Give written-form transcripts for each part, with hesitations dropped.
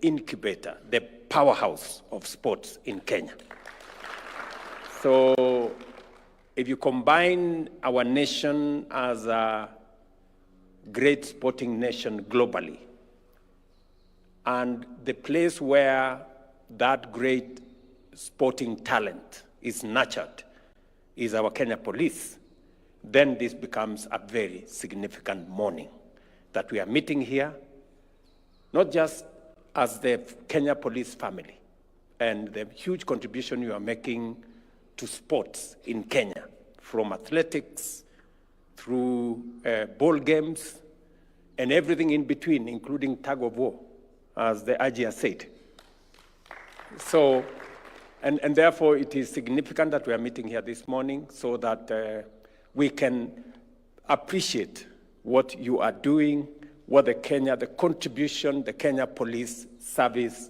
incubator, the powerhouse of sports in Kenya. So if you combine our nation as a great sporting nation globally, and the place where that great sporting talent is nurtured is our Kenya police, then this becomes a very significant morning that we are meeting here, not just as the Kenya police family and the huge contribution you are making to sports in Kenya, from athletics through ball games and everything in between, including tug of war, as the IG has said. So, and therefore it is significant that we are meeting here this morning so that we can appreciate what you are doing, what the contribution the Kenya Police Service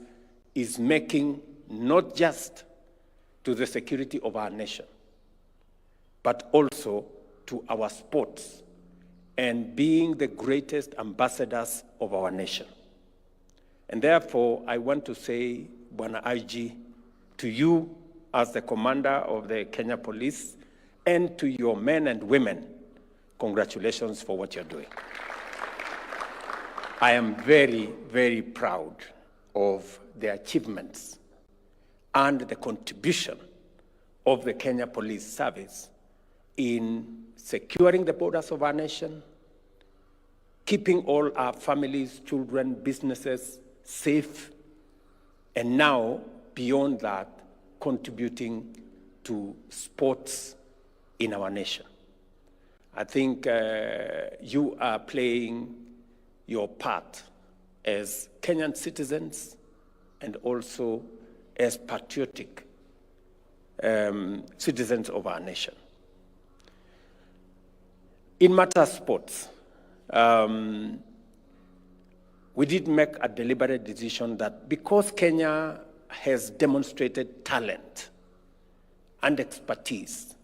is making, not just to the security of our nation, but also to our sports and being the greatest ambassadors of our nation. And therefore, I want to say, Bwana IG, to you as the commander of the Kenya Police and to your men and women, congratulations for what you're doing. I am very, very proud of the achievements and the contribution of the Kenya Police Service in securing the borders of our nation, keeping all our families, children, businesses safe, and now, beyond that, contributing to sports in our nation. I think you are playing your part as Kenyan citizens and also as patriotic citizens of our nation. In matter of sports, we did make a deliberate decision that because Kenya has demonstrated talent and expertise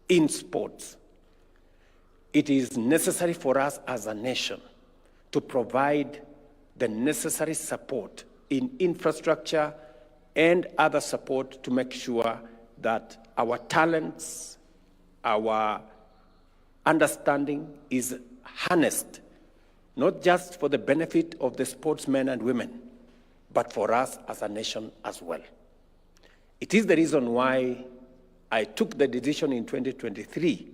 in sports, it is necessary for us as a nation to provide the necessary support in infrastructure and other support to make sure that our talents, our understanding is harnessed, not just for the benefit of the sportsmen and women, but for us as a nation as well. It is the reason why I took the decision in 2023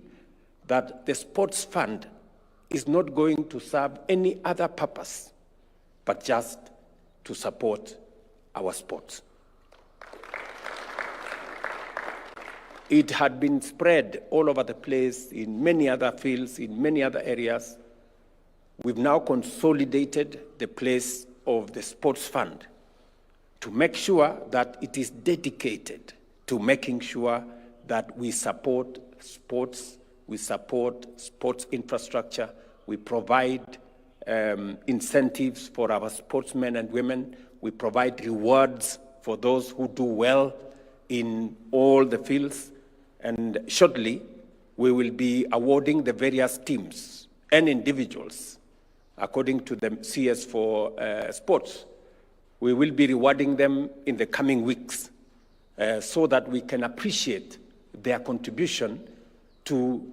that the sports fund is not going to serve any other purpose, but just to support our sports. It had been spread all over the place in many other fields, in many other areas. We've now consolidated the place of the sports fund to make sure that it is dedicated to making sure that we support sports, we support sports infrastructure, we provide incentives for our sportsmen and women, we provide rewards for those who do well in all the fields, and shortly we will be awarding the various teams and individuals according to the CS for sports. We will be rewarding them in the coming weeks so that we can appreciate their contribution to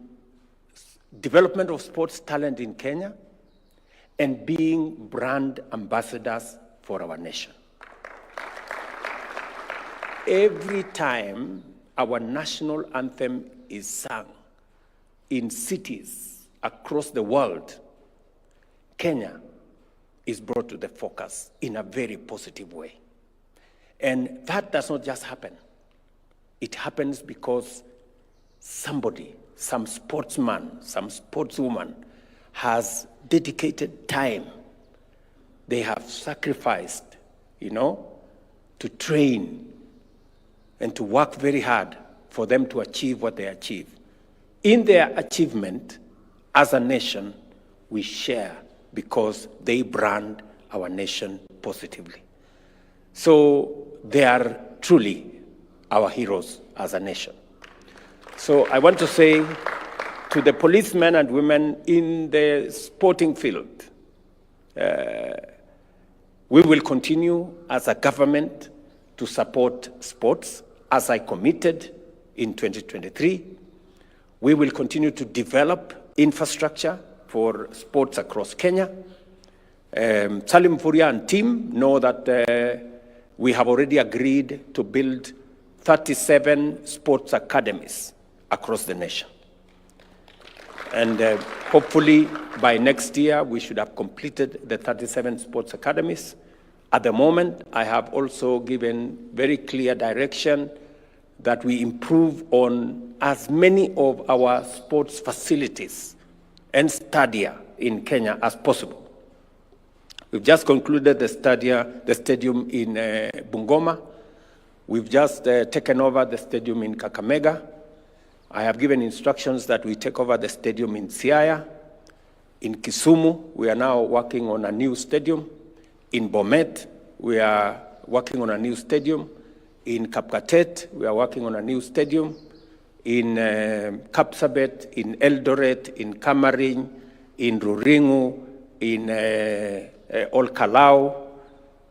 development of sports talent in Kenya and being brand ambassadors for our nation. Every time our national anthem is sung in cities across the world, Kenya is brought to the focus in a very positive way. And that does not just happen. It happens because somebody, some sportsman, some sportswoman has dedicated time. They have sacrificed, to train and to work very hard for them to achieve what they achieve. In their achievement, as a nation, we share because they brand our nation positively. So they are truly our heroes as a nation. So I want to say to the policemen and women in the sporting field, We will continue as a government to support sports, as I committed in 2023. We will continue to develop infrastructure for sports across Kenya. Salim Furia and team know that we have already agreed to build 37 sports academies across the nation. And hopefully by next year, we should have completed the 37 sports academies. At the moment, I have also given very clear direction that we improve on as many of our sports facilities and stadia in Kenya as possible. We've just concluded the stadium in Bungoma. We've just taken over the stadium in Kakamega. I have given instructions that we take over the stadium in Siaya. In Kisumu, we are now working on a new stadium. In Bomet, we are working on a new stadium. In Kapkatet, we are working on a new stadium. In Kapsabet, in Eldoret, in Kamarin, in Ruringu, in Olkalau.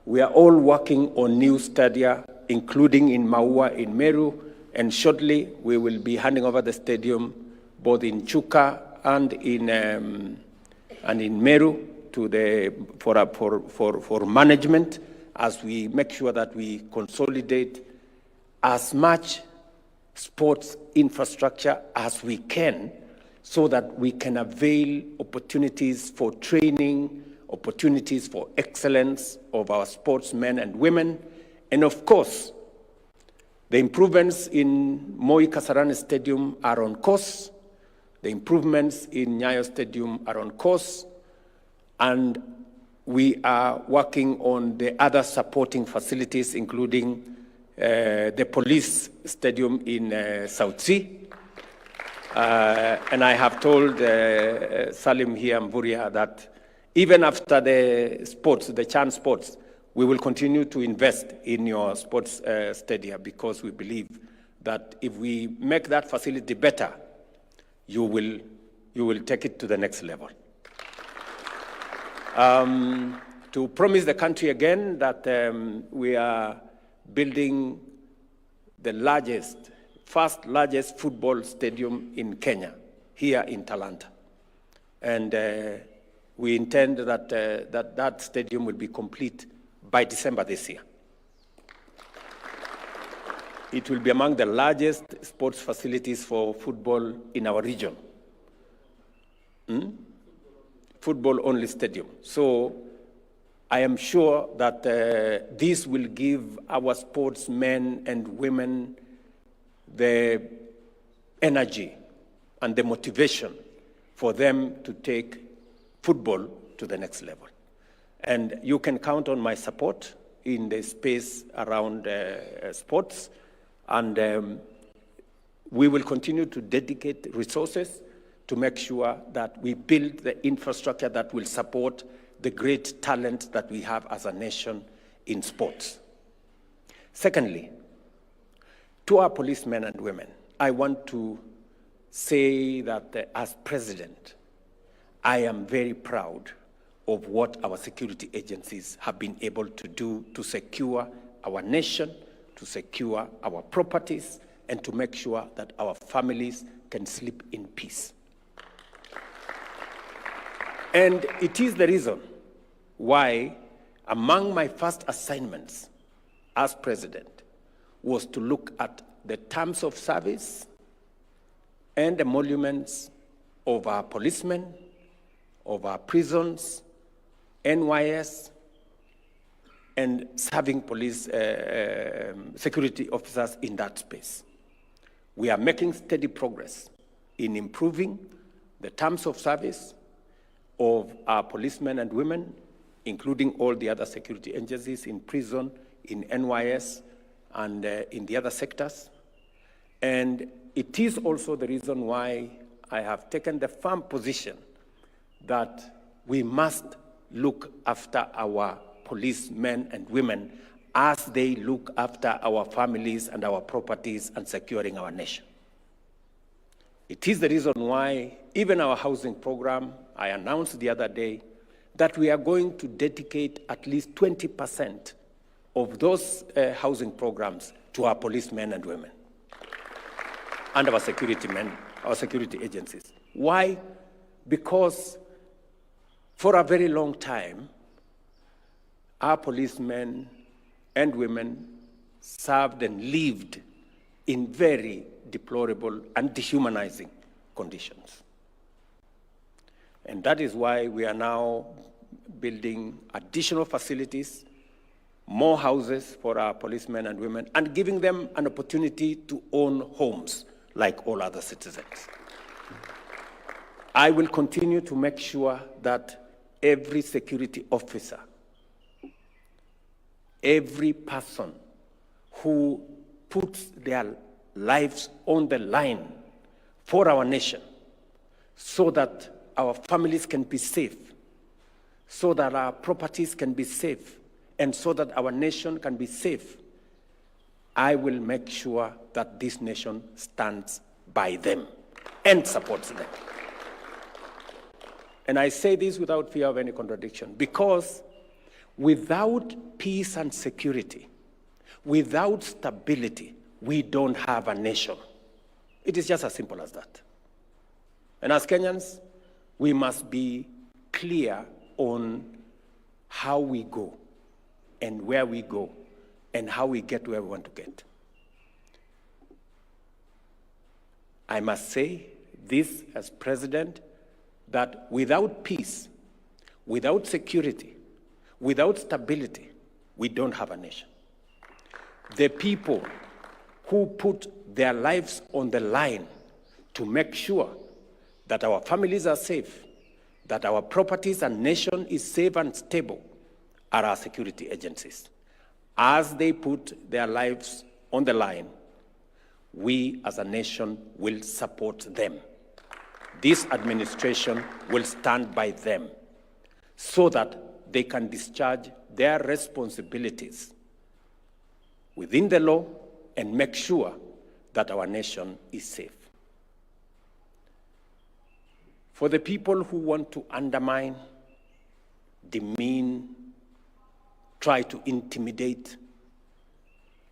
We are all working on new stadia, including in Maua, in Meru, and shortly we will be handing over the stadium both in Chuka and in Meru for management, as we make sure that we consolidate as much sports infrastructure as we can, so that we can avail opportunities for training, opportunities for excellence of our sportsmen and women, and of course, the improvements in Moi Kasarani Stadium are on course. The improvements in Nyayo Stadium are on course. And we are working on the other supporting facilities, including the police stadium in South Sea. And I have told Salim here, Mvuria, that even after the sports, the Chan sports, we will continue to invest in your sports stadia, because we believe that if we make that facility better, you will take it to the next level. To promise the country again that we are building the first largest football stadium in Kenya, here in Talanta. And we intend that that stadium will be complete by December this year. It will be among the largest sports facilities for football in our region. Football-only stadium. So I am sure that this will give our sportsmen and women the energy and the motivation for them to take football to the next level. And you can count on my support in the space around sports. And we will continue to dedicate resources to make sure that we build the infrastructure that will support the great talent that we have as a nation in sports. Secondly, to our policemen and women, I want to say that as president, I am very proud of what our security agencies have been able to do to secure our nation, to secure our properties, and to make sure that our families can sleep in peace. And it is the reason why among my first assignments as president was to look at the terms of service and emoluments of our policemen, of our prisons, NYS, and serving police security officers in that space. We are making steady progress in improving the terms of service of our policemen and women, including all the other security agencies in prison, in NYS, and in the other sectors. And it is also the reason why I have taken the firm position that we must look after our policemen and women as they look after our families and our properties and securing our nation. It is the reason why even our housing program, I announced the other day that we are going to dedicate at least 20% of those housing programs to our policemen and women and our security men, our security agencies. Why? Because for a very long time, our policemen and women served and lived in very deplorable and dehumanizing conditions. And that is why we are now building additional facilities, more houses for our policemen and women, and giving them an opportunity to own homes like all other citizens. I will continue to make sure that every security officer, every person who puts their lives on the line for our nation so that our families can be safe, so that our properties can be safe, and so that our nation can be safe, I will make sure that this nation stands by them and supports them. And I say this without fear of any contradiction, because without peace and security, without stability, we don't have a nation. It is just as simple as that. And as Kenyans, we must be clear on how we go and where we go and how we get where we want to get. I must say this as president, that without peace, without security, without stability, we don't have a nation. The people who put their lives on the line to make sure that our families are safe, that our properties and nation is safe and stable, are our security agencies. As they put their lives on the line, we as a nation will support them. This administration will stand by them so that they can discharge their responsibilities within the law and make sure that our nation is safe. For the people who want to undermine, demean, try to intimidate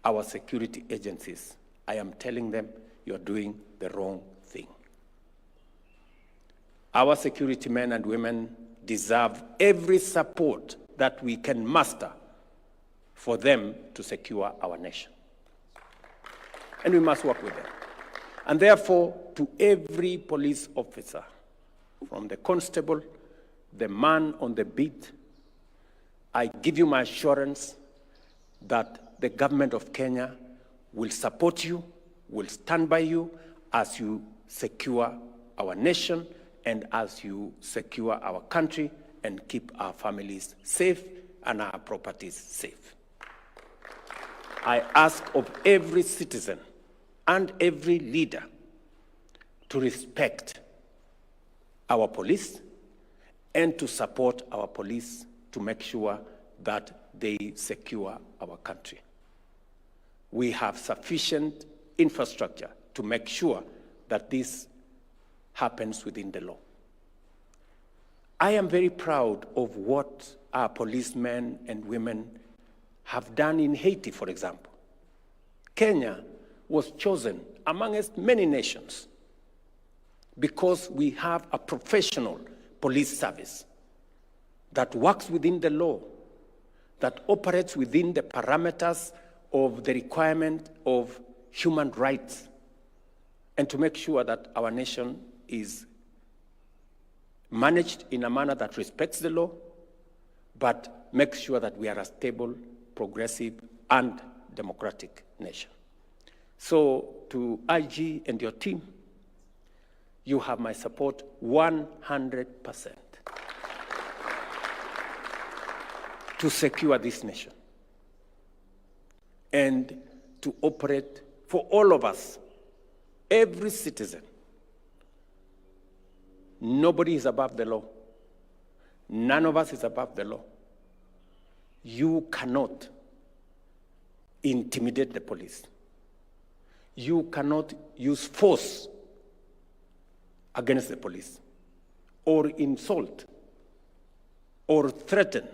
our security agencies, I am telling them, you're doing the wrong thing. Our security men and women deserve every support that we can muster for them to secure our nation. And we must work with them. And therefore, to every police officer, from the constable, the man on the beat, I give you my assurance that the government of Kenya will support you, will stand by you as you secure our nation and as you secure our country and keep our families safe and our properties safe. I ask of every citizen and every leader to respect our police and to support our police to make sure that they secure our country. We have sufficient infrastructure to make sure that this happens within the law. I am very proud of what our policemen and women have done in Haiti, for example. Kenya was chosen amongst many nations because we have a professional police service that works within the law, that operates within the parameters of the requirement of human rights, and to make sure that our nation is managed in a manner that respects the law, but makes sure that we are a stable, progressive, and democratic nation. So to IG and your team, you have my support 100% to secure this nation and to operate for all of us, every citizen. Nobody is above the law. None of us is above the law. You cannot intimidate the police. You cannot use force against the police or insult or threaten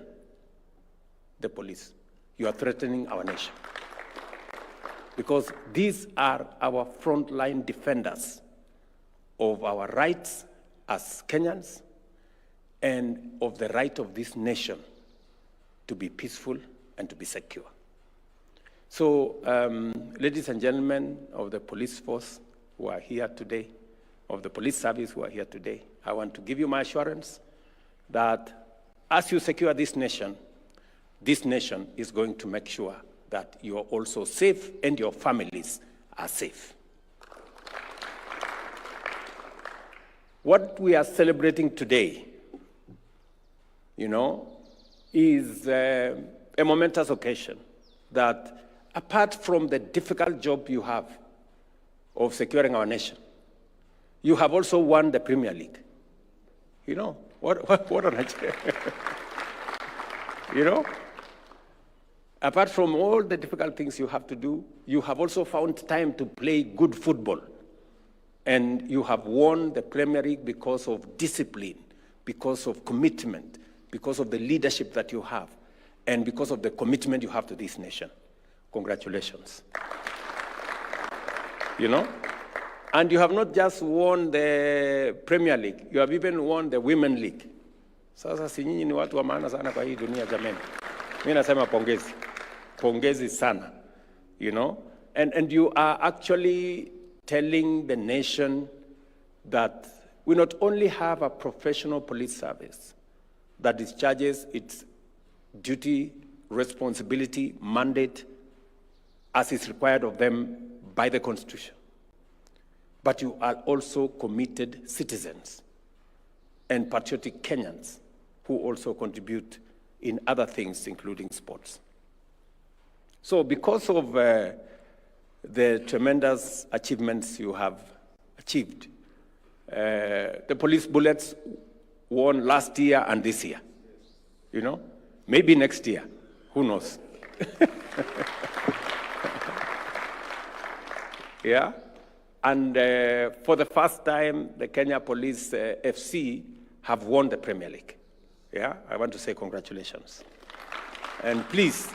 the police, you are threatening our nation. Because these are our frontline defenders of our rights as Kenyans and of the right of this nation to be peaceful and to be secure. So, ladies and gentlemen of the police force who are here today, of the police service who are here today, I want to give you my assurance that as you secure this nation is going to make sure that you are also safe and your families are safe. What we are celebrating today, is a momentous occasion that apart from the difficult job you have of securing our nation, you have also won the Premier League. What an achievement. Apart from all the difficult things you have to do, you have also found time to play good football. And you have won the Premier League because of discipline, because of commitment, because of the leadership that you have, and because of the commitment you have to this nation. Congratulations. And you have not just won the Premier League, you have even won the Women League. Sasa si nyinyi ni watu wa maana sana kwa hii dunia jameni. Mimi nasema pongezi. Pongezi sana. And you are actually telling the nation that we not only have a professional police service that discharges its duty, responsibility, mandate as is required of them by the Constitution, but you are also committed citizens and patriotic Kenyans who also contribute in other things, including sports. So because of the tremendous achievements you have achieved, the police bullets won last year and this year. Maybe next year, who knows? Yeah, and for the first time, the Kenya Police FC have won the Premier League. Yeah, I want to say congratulations. And please,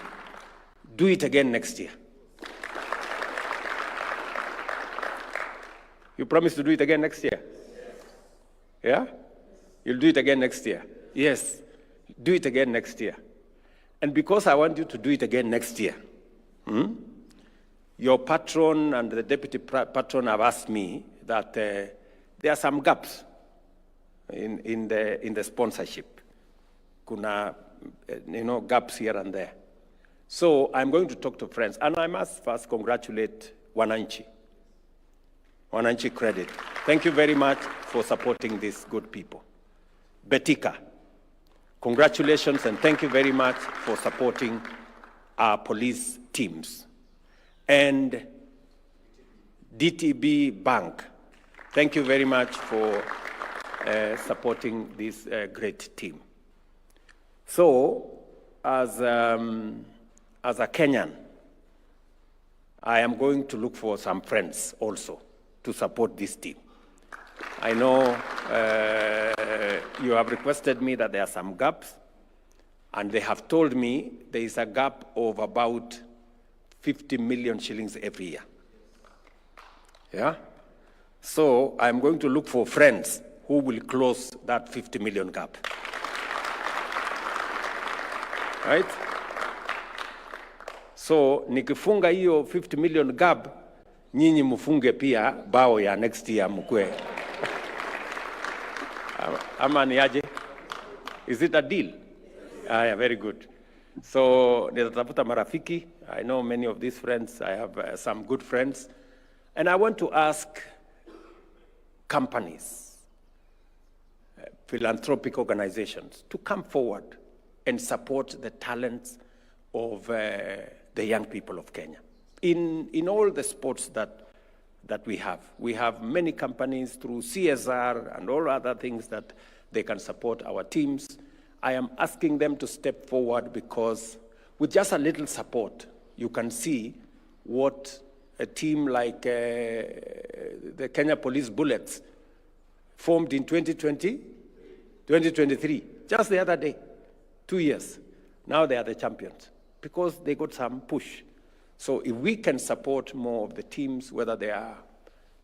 do it again next year. You promise to do it again next year? Yeah? You'll do it again next year? Yes, do it again next year. And because I want you to do it again next year, your patron and the deputy patron have asked me that there are some gaps in the sponsorship. Kuna, gaps here and there. So I'm going to talk to friends, and I must first congratulate Wananchi. Wananchi credit. Thank you very much for supporting these good people. Betika, congratulations and thank you very much for supporting our police teams. And DTB Bank, thank you very much for supporting this great team. So, as a Kenyan, I am going to look for some friends also to support this team. I know you have requested me that there are some gaps, and they have told me there is a gap of about 50 million shillings every year. Yeah? So I'm going to look for friends who will close that 50 million gap. Right? So nikifunga hiyo 50 million gap, nyinyi mufunge pia bao ya next year mkwe. Ama ni aje? Is it a deal? Yeah, very good. So nitatafuta marafiki. I know many of these friends. I have some good friends. And I want to ask companies, philanthropic organizations to come forward and support the talents of the young people of Kenya. In all the sports that we have many companies through CSR and all other things that they can support our teams. I am asking them to step forward because with just a little support, you can see what a team like the Kenya Police Bullets formed in 2023, just the other day. 2 years. Now they are the champions because they got some push. So if we can support more of the teams, whether they are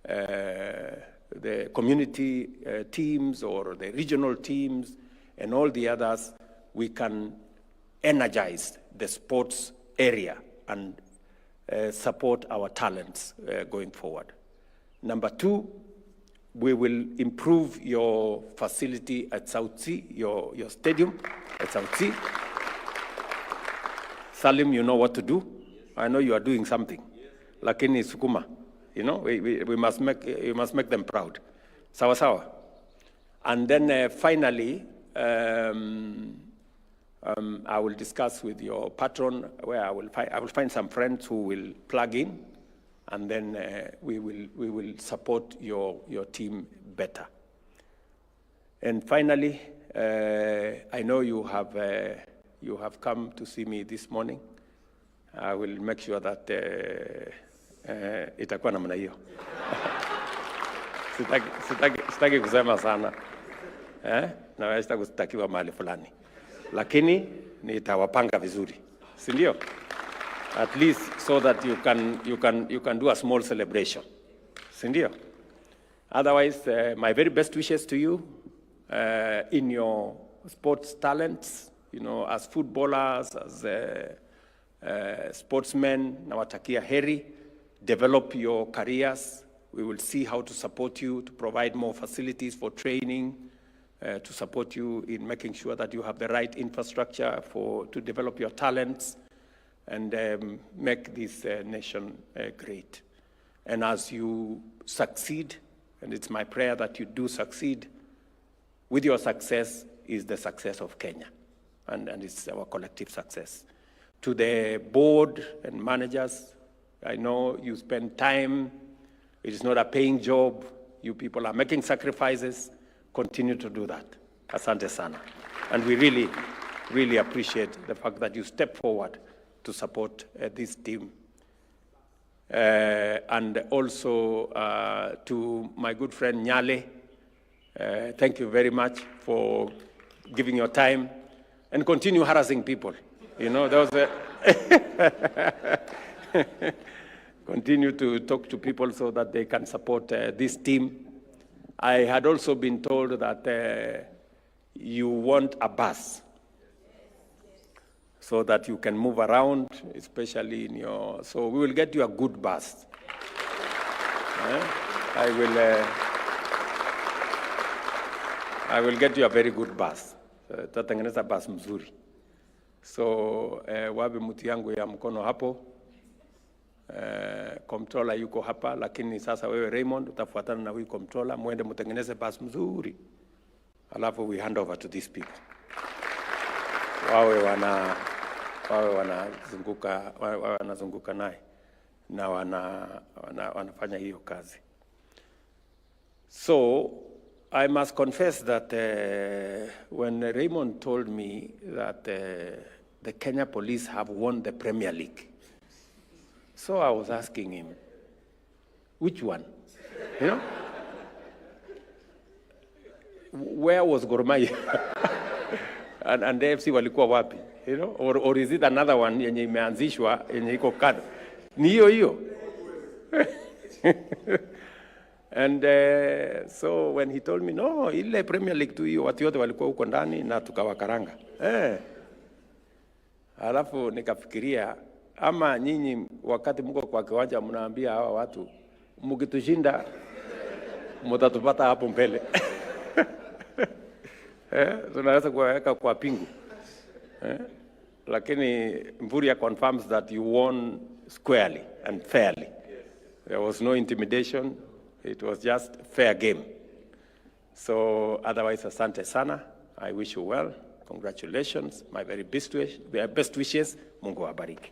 the community teams or the regional teams and all the others, we can energize the sports area and support our talents going forward. Number two, we will improve your facility at South Sea, your stadium at South Sea. Salim, you know what to do. I know you are doing something. Lakini sukuma, you know, we must make them proud. Sawa sawa. And then finally, I will discuss with your patron where I will find some friends who will plug in, and then we will support your team better. And finally, I know you have come to see me this morning. I will make sure that itakuwa namna hiyo. Sitaki kusema sana. Na sitakiwa mahali fulani. Lakini nitawapanga vizuri. Si ndio? At least so that you can do a small celebration. Si ndio? Otherwise, my very best wishes to you in your sports talents, you know, as footballers, as sportsmen, nawatakia heri. Develop your careers. We will see how to support you, to provide more facilities for training, to support you in making sure that you have the right infrastructure to develop your talents and make this nation great. And as you succeed, and it's my prayer that you do succeed, with your success is the success of Kenya, and it's our collective success. To the board and managers, I know you spend time. It is not a paying job. You people are making sacrifices. Continue to do that. Asante sana. And we really, really appreciate the fact that you step forward to support this team. And also to my good friend Nyale, thank you very much for giving your time and continue harassing people. You know, those continue to talk to people so that they can support this team. I had also been told that you want a bus so that you can move around, especially in your. So we will get you a good bus. I will get you a very good bus. Tutatengeneza bus mzuri. So wabi muti yangu ya mkono hapo. Comptroller yuko hapa, lakini sasa wewe Raymond utafuatana na huyu comptroller, muende mutengeneze bus mzuri. Alafu we hand over to these people. Wawe wanazunguka naye na wanafanya hiyo kazi. So I must confess that when Raymond told me that the Kenya police have won the Premier League, so I was asking him, which one? You know? Where was Gor Mahia? and the FC walikuwa wapi? You know? Or is it another one yenye imeanzishwa yenye iko kado? Ni hiyo. And so when he told me, no, ile Premier League tu hiyo, watu wote walikuwa huko ndani na tukawakaranga. Alafu nikafikiria, ama nyinyi wakati mko kwa kiwanja mnaambia hawa watu, mkitushinda mtatupata hapo mbele. Tunaweza kuweka kwa pingu. Lakini Mvurya confirms that you won squarely and fairly. There was no intimidation. It was just fair game. So otherwise, asante sana. I wish you well. Congratulations. My very best wishes. Mungu awabariki.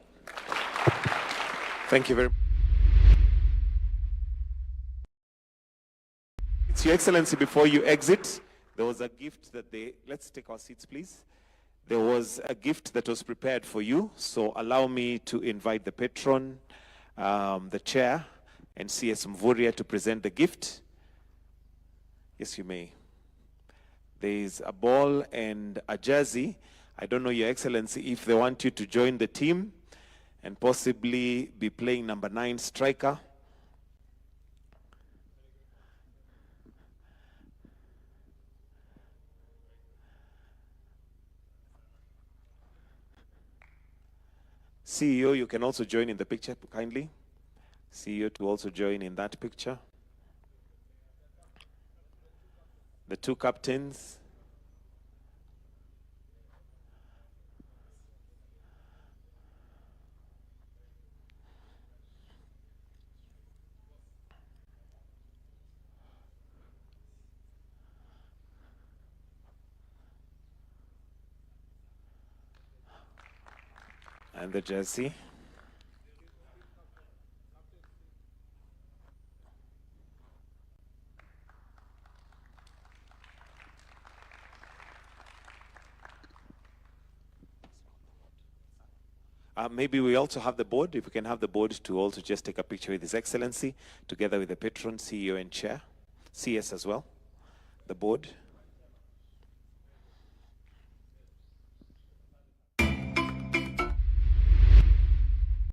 Thank you very much. It's Your Excellency, before you exit, there was a gift that let's take our seats, please. There was a gift that was prepared for you. So allow me to invite the patron, the chair, and CS Mvurya to present the gift. Yes, you may. There is a ball and a jersey. I don't know, Your Excellency, if they want you to join the team and possibly be playing number 9 striker. CEO, you can also join in the picture, kindly. CEO to also join in that picture. The 2 captains. And the jersey. Maybe we also have the board. If we can have the board to also just take a picture with His Excellency, together with the patron, CEO and chair, CS as well, the board.